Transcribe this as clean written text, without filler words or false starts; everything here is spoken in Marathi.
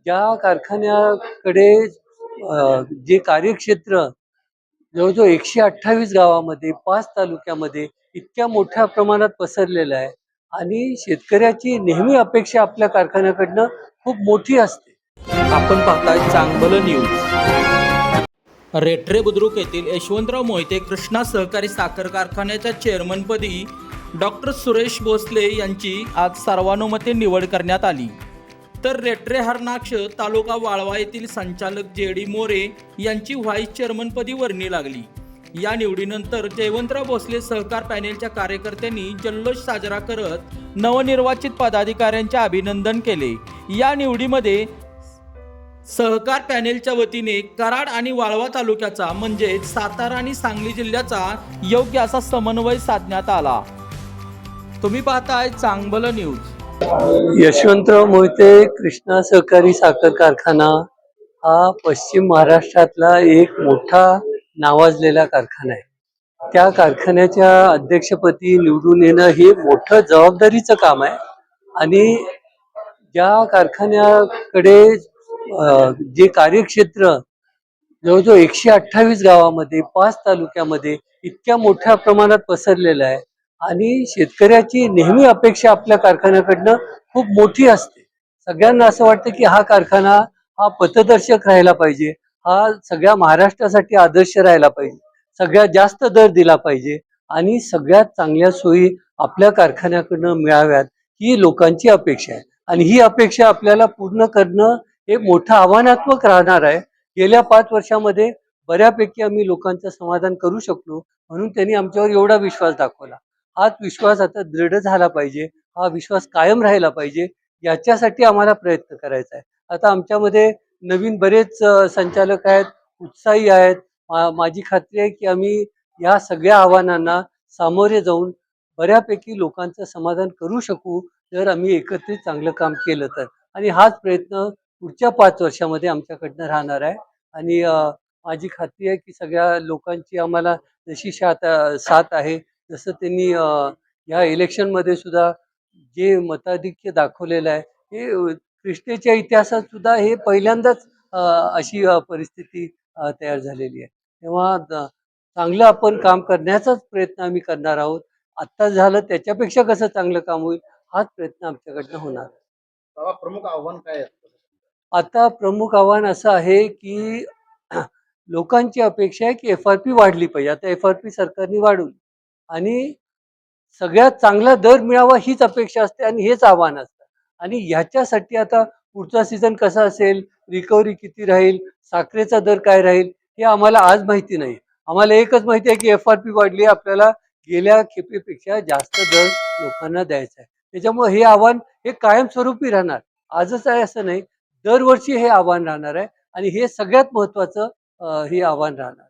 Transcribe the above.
ज्या कारखान्याकडे जे कार्यक्षेत्र जवळजवळ 128 गावामध्ये 5 तालुक्यामध्ये इतक्या मोठ्या प्रमाणात पसरलेलं आहे आणि शेतकऱ्याची नेहमी अपेक्षा आपल्या कारखान्याकडनं खूप मोठी असते. आपण पाहताय चांगलं न्यूज. रेठरे बुद्रुक येथील यशवंतराव मोहिते कृष्णा सहकारी साखर कारखान्याच्या चेअरमनपदी डॉक्टर सुरेश भोसले यांची आज सर्वानुमते निवड करण्यात आली. तर रेठरे हरणाक्ष तालुका वाळवा येथील संचालक जे.डी. मोरे यांची व्हाईस चेअरमनपदी वर्णी लागली. या निवडीनंतर जयवंतराव भोसले सहकार पॅनेलच्या कार्यकर्त्यांनी जल्लोष साजरा करत नवनिर्वाचित पदाधिकाऱ्यांचे अभिनंदन केले. या निवडीमध्ये सहकार पॅनेलच्या वतीने कराड आणि वाळवा तालुक्याचा म्हणजेच सातारा आणि सांगली जिल्ह्याचा योग्य असा समन्वय साधण्यात आला. तुम्ही पाहताय चांगलं न्यूज. यशवंतराव मोहिते कृष्णा सहकारी साखर कारखाना हा पश्चिम महाराष्ट्रातला एक मोठा नावाजलेला कारखाना आहे. त्या कारखान्याच्या अध्यक्षपदी निवडून येणं हे मोठं जबाबदारीचं काम आहे आणि ज्या कारखान्याकडे जे कार्यक्षेत्र जवळजवळ 128 गावामध्ये 5 तालुक्यामध्ये इतक्या मोठ्या प्रमाणात पसरलेलं आहे आणि शेतकऱ्याची नेहमी अपेक्षा आपल्या कारखान्याकडनं खूप मोठी असते. सगळ्यांना असं वाटतं की हा कारखाना हा पथदर्शक राहायला पाहिजे, हा सगळ्या महाराष्ट्रासाठी आदर्श राहायला पाहिजे, सगळ्यात जास्त दर दिला पाहिजे आणि सगळ्यात चांगल्या सोयी आपल्या कारखान्याकडनं मिळाव्यात ही लोकांची अपेक्षा आहे आणि ही अपेक्षा आपल्याला पूर्ण करणं हे मोठं आव्हानात्मक राहणार आहे. गेल्या 5 वर्षामध्ये बऱ्यापैकी आम्ही लोकांचं समाधान करू शकलो म्हणून त्यांनी आमच्यावर एवढा विश्वास दाखवला. हाच विश्वास आता दृढ झाला पाहिजे, हा विश्वास कायम राहिला पाहिजे, याच्यासाठी आम्हाला प्रयत्न करायचा आहे. आता आमच्यामध्ये नवीन बरेच संचालक आहेत, उत्साही आहेत. माझी खात्री आहे की आम्ही या सगळ्या आव्हानांना सामोरे जाऊन बऱ्यापैकी लोकांचं समाधान करू शकू जर आम्ही एकत्रित चांगलं काम केलं तर. आणि हाच प्रयत्न पुढच्या 5 वर्षामध्ये आमच्याकडनं राहणार आहे आणि माझी खात्री आहे की सगळ्या लोकांची आम्हाला जशी साथ आहे, जसं त्यांनी ह्या इलेक्शनमध्ये सुद्धा जे मताधिक्य दाखवलेलं आहे हे कृष्णेच्या इतिहासात सुद्धा हे पहिल्यांदाच अशी परिस्थिती तयार झालेली आहे. तेव्हा चांगलं आपण काम करण्याचाच प्रयत्न आम्ही करणार आहोत. आत्ता झालं त्याच्यापेक्षा कसं चांगलं काम होईल हाच प्रयत्न आमच्याकडनं होणार आहे. प्रमुख आव्हान काय आहे? आता प्रमुख आव्हान असं आहे की लोकांची अपेक्षा आहे की FRP वाढली पाहिजे. आता FRP सरकारने वाढवली आणि सगळ्यात चांगला दर मिळावा हीच अपेक्षा असते आणि हेच आव्हान असतं आणि ह्याच्यासाठी आता पुढचा सीझन कसा असेल, रिकव्हरी किती राहील, साखरेचा दर काय राहील हे आम्हाला आज माहिती नाही. आम्हाला एकच माहिती आहे की FRP वाढली, आपल्याला गेल्या खेपेपेक्षा जास्त दर लोकांना द्यायचा आहे. त्याच्यामुळे हे आव्हान हे कायमस्वरूपी राहणार. आजच आहे असं नाही, दरवर्षी हे आव्हान राहणार आहे आणि हे सगळ्यात महत्त्वाचं हे आव्हान राहणार.